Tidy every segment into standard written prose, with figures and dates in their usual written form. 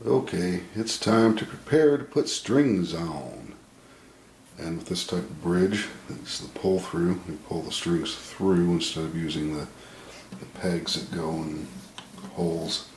Okay, it's time to prepare to put strings on. And with this type of bridge, it's the pull through. You pull the strings through instead of using the pegs that go in holes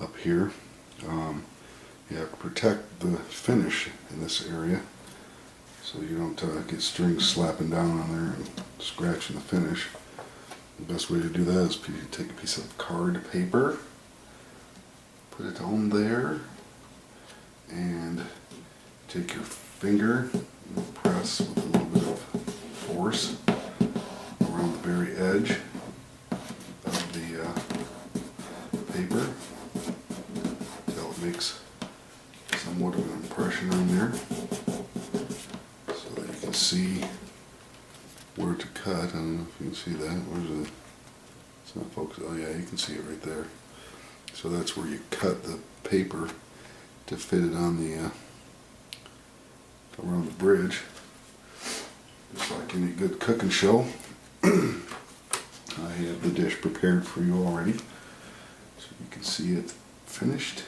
up here. You have to protect the finish in this area so you don't get strings slapping down on there and scratching the finish. The best way to do that is you take a piece of card paper, put it on there, and take your finger and press with a little bit of force around the very edge of the paper until it makes somewhat of an impression on there so that you can see where to cut. I don't know if you can see that. Where's it? It's not focused. Oh yeah, you can see it right there. So that's where you cut the paper to fit it on the around the bridge. Just like any good cooking show. I have the dish prepared for you already, so you can see it finished.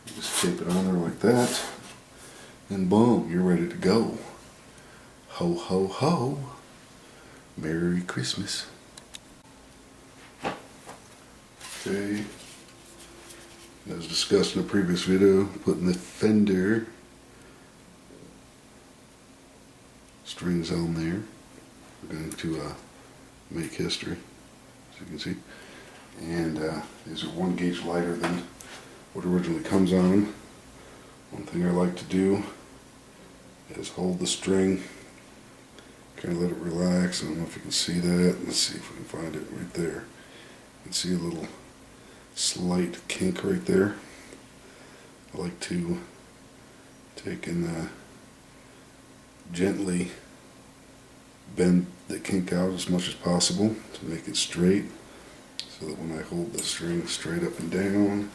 You just tape it on there like that, and boom, you're ready to go. Ho ho ho! Merry Christmas. Okay, as discussed in a previous video, putting the fender strings on there. We're going to make history, as you can see. And these are 1 gauge lighter than what originally comes on them. One thing I like to do is hold the string, kind of let it relax. I don't know if you can see that. Let's see if we can find it right there. You can see a little slight kink right there. I like to take and gently bend the kink out as much as possible to make it straight, so that when I hold the string straight up and down,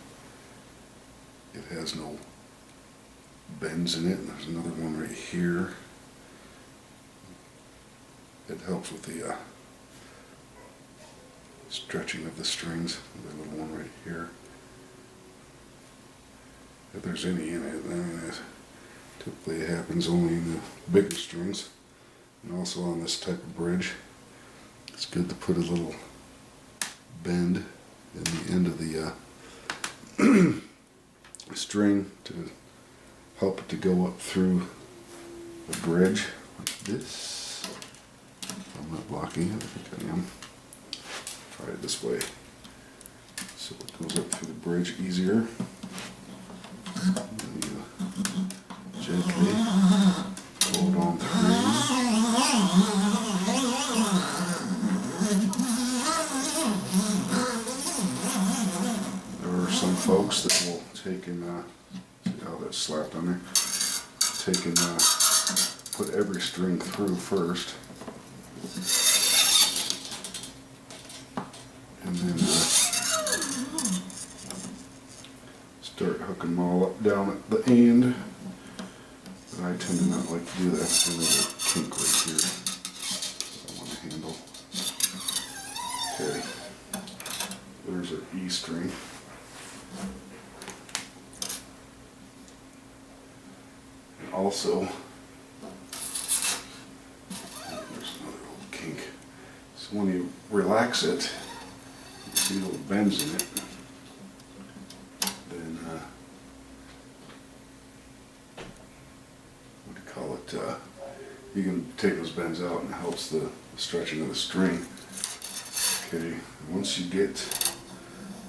it has no bends in it. And there's another one right here. It helps with the stretching of the strings. There's a little one right here. If there's any in it, typically it happens only in the bigger strings. And also on this type of bridge, it's good to put a little bend in the end of the string to help it to go up through the bridge like this. I'm not blocking it, I think I am. Try it this way so it goes up through the bridge easier. And you gently pull it on through. There are some folks that will take and see how that's slapped on there. Take and put every string through first, and then start hooking them all up down at the end. But I tend to not like to do that. There's a little kink right here I want to handle. Okay, there's our E string. And also, there's another little kink. So when you relax it, you see little bends in it. Then, what do you call it? You can take those bends out and it helps the stretching of the string. Okay, once you get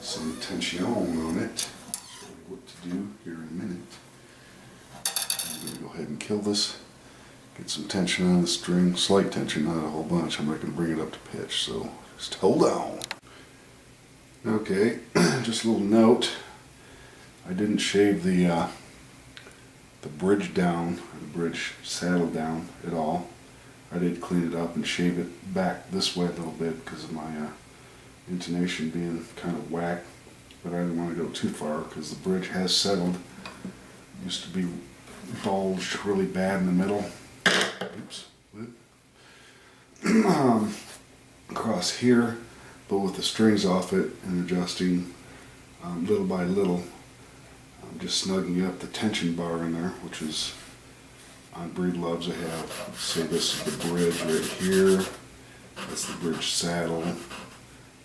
some tension on it, I'll show you what to do here in a minute. I'm going to go ahead and kill this. Get some tension on the string, slight tension, not a whole bunch. I'm not going to bring it up to pitch, so just hold on. Okay, just a little note. I didn't shave the bridge down, or the bridge saddle down at all. I did clean it up and shave it back this way a little bit because of my intonation being kind of whack, but I didn't want to go too far because the bridge has settled. It used to be bulged really bad in the middle. Oops. Across here, but with the strings off it and adjusting little by little, I'm just snugging up the tension bar in there, which is on Breedloves. I have, say this is the bridge right here. That's the bridge saddle.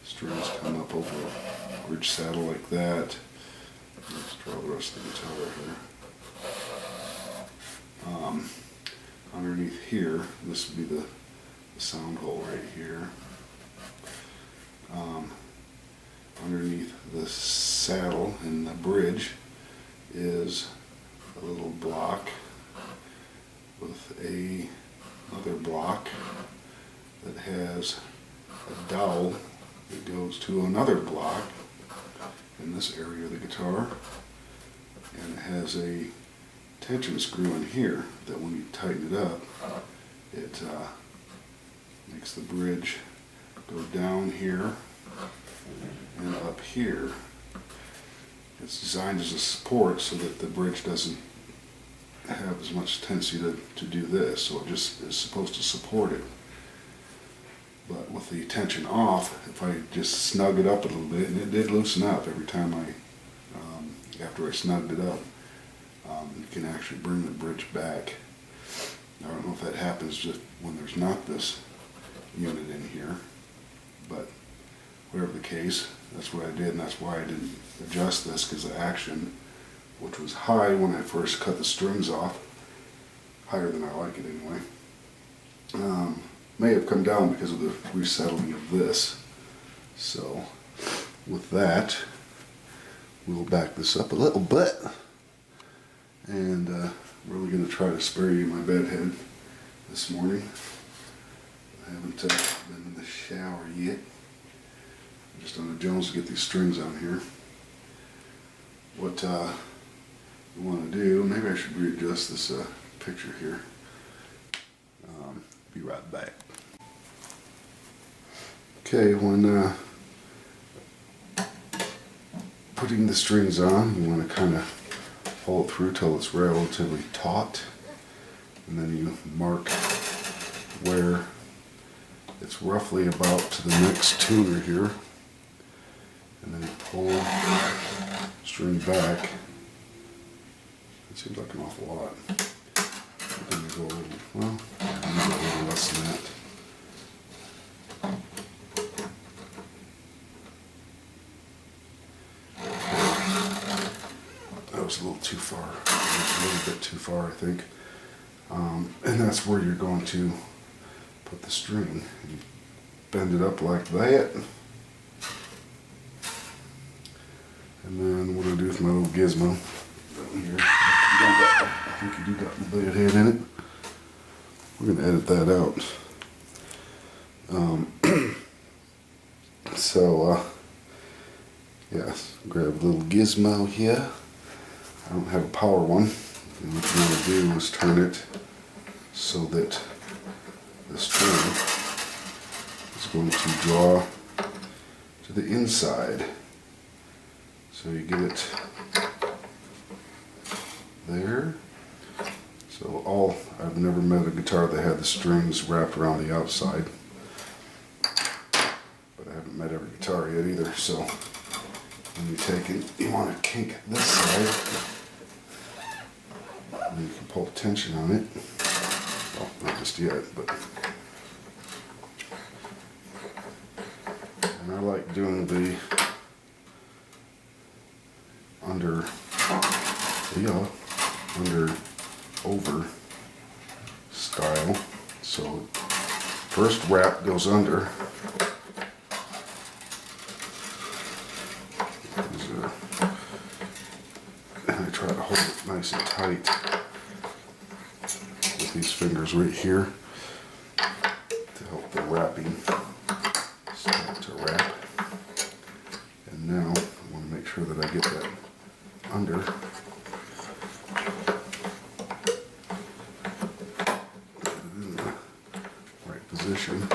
Strings come up over a bridge saddle like that. Let's draw the rest of the guitar here. Underneath here, this would be the sound hole right here. Underneath the saddle and the bridge is a little block with another block that has a dowel that goes to another block in this area of the guitar, and it has a tension screw in here that when you tighten it up, it makes the bridge go down here and up here. It's designed as a support so that the bridge doesn't have as much tendency to do this, so it just is supposed to support it. But with the tension off, if I just snug it up a little bit, and it did loosen up every time after I snugged it up, you can actually bring the bridge back. I don't know if that happens just when there's not this unit in here, but whatever the case, that's what I did, and that's why I didn't adjust this, because the action, which was high when I first cut the strings off, higher than I like it anyway, may have come down because of the resettling of this. So with that, we'll back this up a little bit, and really going to try to spare you my bedhead this morning. I haven't been in the shower yet. I'm just on the Jones to get these strings on here. What you want to do, maybe I should readjust this picture here. Be right back. Okay, when putting the strings on, you want to kind of hold it through till it's relatively taut, and then you mark where it's roughly about to the next tuner here, and then you pull the string back. It seems like an awful lot. I'm going to go a little, well, I'm going to go a little less than that. That was a little too far. A little bit too far, I think. And that's where you're going to put the string. You bend it up like that. And then what do I do with my little gizmo down here? I think you do got the blade head in it. We're going to edit that out. Yes, grab a little gizmo here. I don't have a power one. And what you want to do is turn it so that the string is going to draw to the inside. So you get it there. So I've never met a guitar that had the strings wrapped around the outside. But I haven't met every guitar yet either. So when you take it, you want to kink this side. And you can pull the tension on it. Well, not just yet, but. And I like doing the under over style. So first wrap goes under. And I try to hold it nice and tight with these fingers right here to help the wrapping start to wrap. And now I want to make sure that I get that under. Get it in the right position.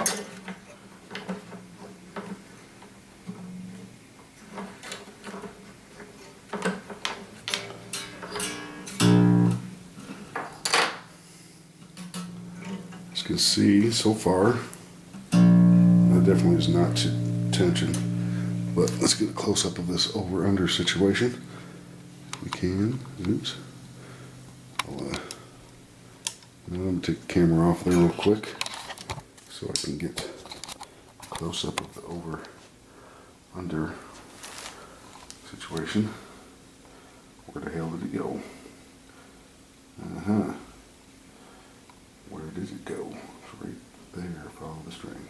As you can see so far, that definitely is not tension. But let's get a close up of this over-under situation. we can. Oops. I'm going to take the camera off there real quick so I can get a close up of the over under situation. Where the hell did it go? Where did it go? It's right there. Follow the string.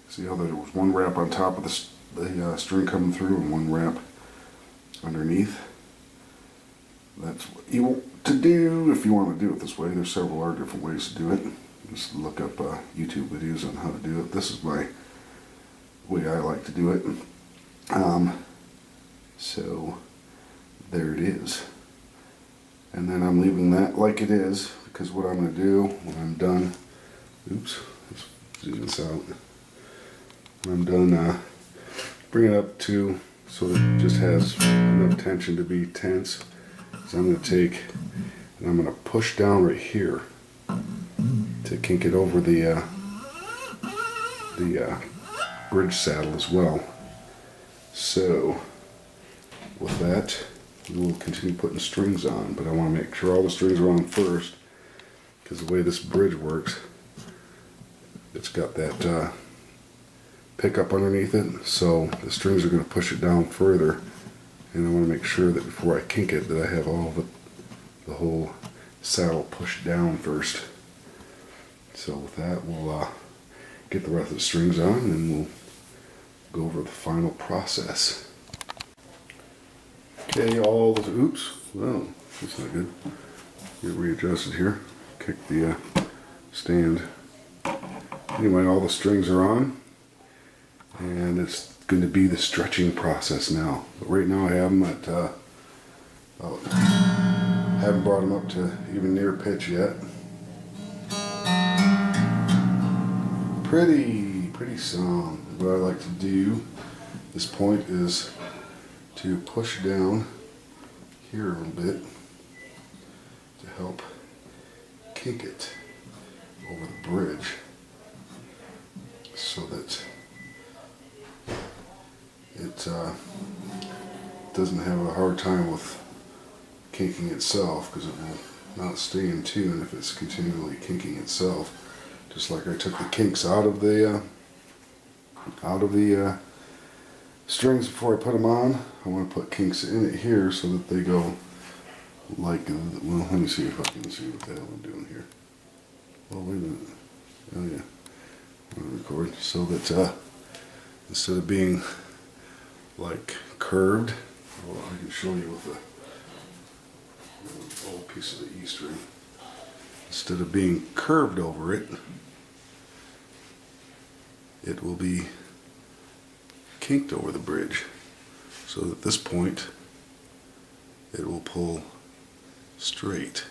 See how there was one wrap on top of the string coming through and one wrap underneath? That's what you want to do if you want to do it this way. There's several other different ways to do it. Just look up YouTube videos on how to do it. This is my way I like to do it. So there it is. And then I'm leaving that like it is, because what I'm going to do when I'm done, oops, let's zoom this out. When I'm done, bring it up to so that it just has enough tension to be tense. So I'm going to take and I'm going to push down right here to kink it over the bridge saddle as well. So with that, we'll continue putting strings on, but I want to make sure all the strings are on first, because the way this bridge works, it's got that pickup underneath it, so the strings are going to push it down further, and I want to make sure that before I kink it that I have all the whole saddle pushed down first. So with that, we'll get the rest of the strings on and we'll go over the final process. Okay, all the, oops, well, that's not good. Get readjusted here. Kick the stand. Anyway, all the strings are on, and it's going to be the stretching process now. But right now I have them at, haven't brought them up to even near pitch yet. Pretty song. What I like to do at this point is to push down here a little bit to help kink it over the bridge so that it doesn't have a hard time with kinking itself, because it will not stay in tune if it's continually kinking itself. Just like I took the kinks out of the strings before I put them on, I want to put kinks in it here so that they go like, well, let me see if I can see what the hell I'm doing here. Well, wait a minute. Oh yeah, I'm going to record so that instead of being like curved, well, I can show you with a old piece of the E string. Instead of being curved over it, it will be kinked over the bridge, so that at this point it will pull straight.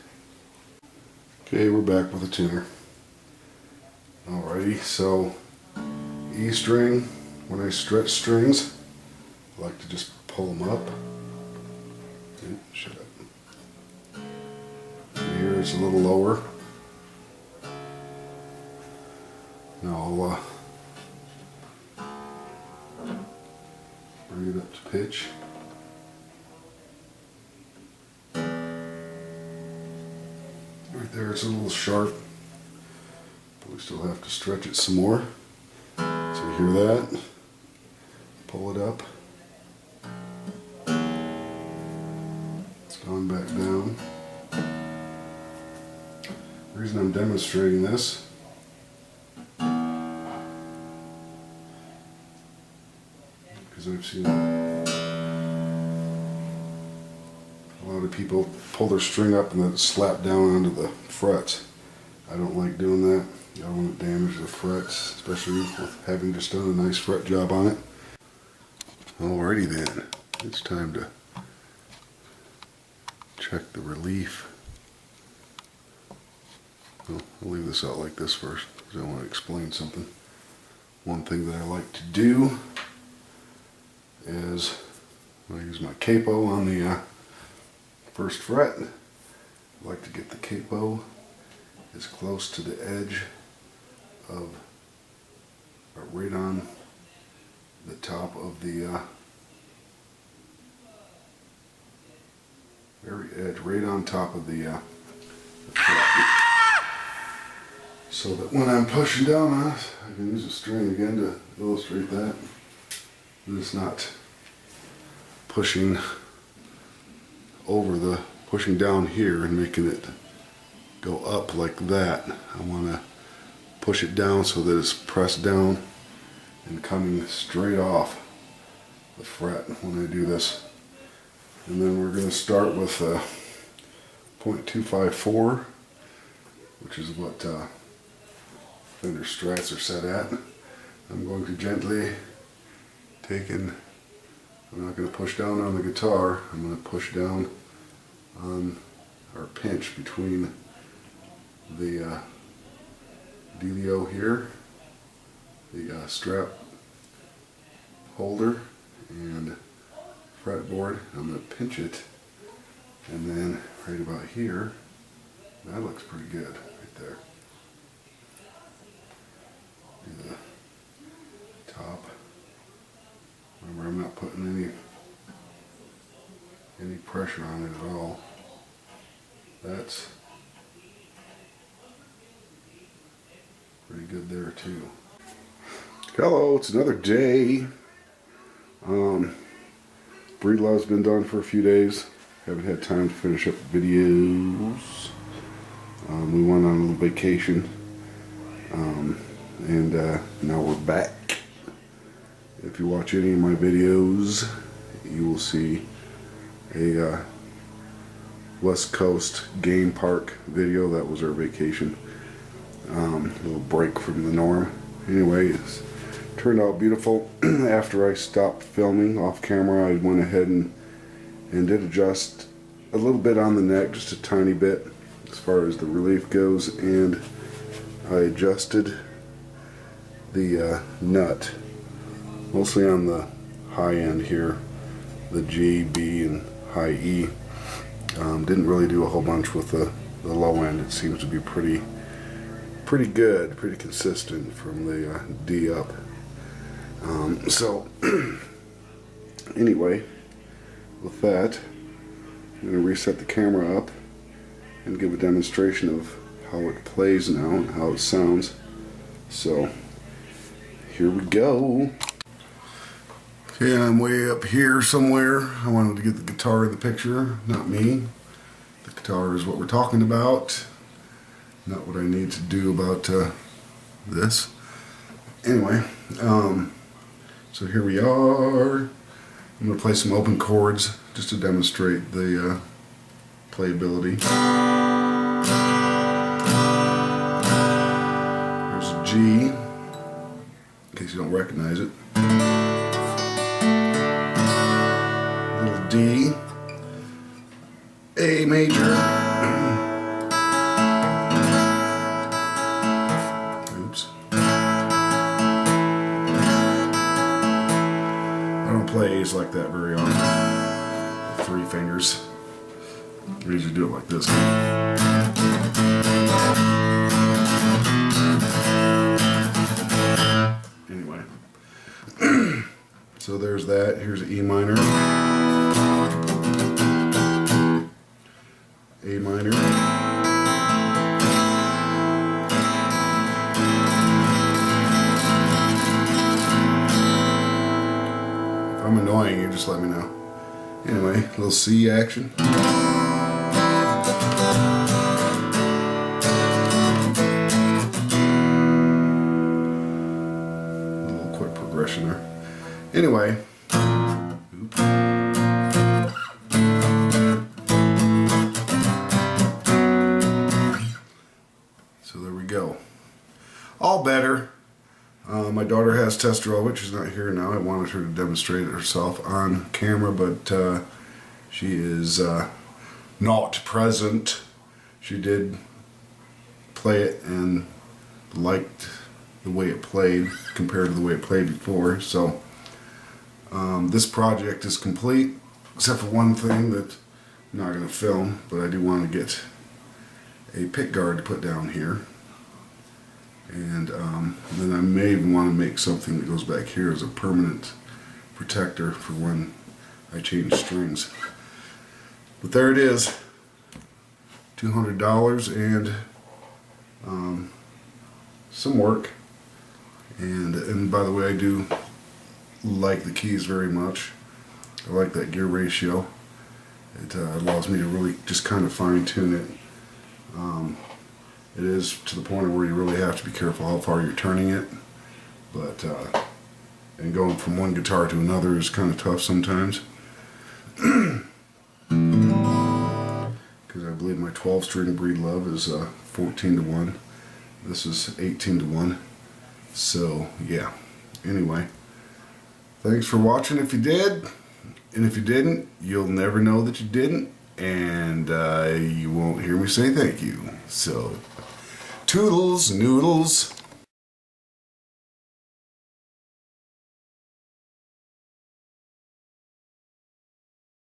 Okay, we're back with the tuner. Alrighty, so E string, when I stretch strings, I like to just pull them up. Okay, shut up. And here it's a little lower. Now I'll bring it up to pitch. Right there, it's a little sharp, but we still have to stretch it some more. So you hear that? Pull it up. It's gone back down. The reason I'm demonstrating this because I've seen a lot of people pull their string up and then slap down onto the frets. I don't like doing that. I don't want to damage the frets, especially with having just done a nice fret job on it. Alrighty then, it's time to check the relief. Well, I'll leave this out like this first because I want to explain something. One thing that I like to do is I use my capo on the first fret. I like to get the capo as close to the edge of, or right on the top of the edge right on top of the fret. So that when I'm pushing down on it, I can use a string again to illustrate that. And it's not pushing pushing down here and making it go up like that. I want to push it down so that it's pressed down and coming straight off the fret when I do this. And then we're going to start with 0.254, which is what Fender Strats are set at. I'm going to gently I'm not going to push down on the guitar, I'm going to push down on our pinch between the dealio here, the strap holder and fretboard. I'm going to pinch it, and then right about here, that looks pretty good right there. Do the top. Remember, I'm not putting any pressure on it at all. That's pretty good there too. Hello, it's another day. Breedolov's been done for a few days. Haven't had time to finish up videos. We went on a little vacation, and now we're back. If you watch any of my videos, you will see a West Coast game park video. That was our vacation. A little break from the norm. Anyway, it's turned out beautiful. After I stopped filming off camera, I went ahead and did adjust a little bit on the neck, just a tiny bit as far as the relief goes, and I adjusted the nut, mostly on the high end here, the G, B, and high E. Didn't really do a whole bunch with the low end. It seems to be pretty good, pretty consistent from the D up. So anyway, with that, I'm going to reset the camera up and give a demonstration of how it plays now and how it sounds. So here we go. Okay, I'm way up here somewhere. I wanted to get the guitar in the picture, not me. The guitar is what we're talking about, not what I need to do about this. Anyway, so here we are. I'm going to play some open chords just to demonstrate the playability. There's a G, in case you don't recognize it. Little D, A major, oops. I don't play A's like that very often. 3 fingers. I usually do it like this. Anyway, so there's that. Here's an E minor, A minor, if I'm annoying you, just let me know. Anyway, a little C action. A little quick progression there. Anyway, oops. So there we go. All better. My daughter has test drove it. She's not here now. I wanted her to demonstrate it herself on camera, but she is not present. She did play it and liked the way it played compared to the way it played before. So this project is complete, except for one thing that I'm not going to film, but I do want to get a pick guard to put down here. And then I may even want to make something that goes back here as a permanent protector for when I change strings. But there it is. $200 and some work. And by the way, I do like the keys very much. I like that gear ratio. It allows me to really just kind of fine tune it. It is to the point where you really have to be careful how far you're turning it. But and going from one guitar to another is kind of tough sometimes. Because I believe my 12-string Breedlove is 14-1. This is 18-1. So yeah. Anyway, thanks for watching if you did. And if you didn't, you'll never know that you didn't. And you won't hear me say thank you. So, toodles, noodles.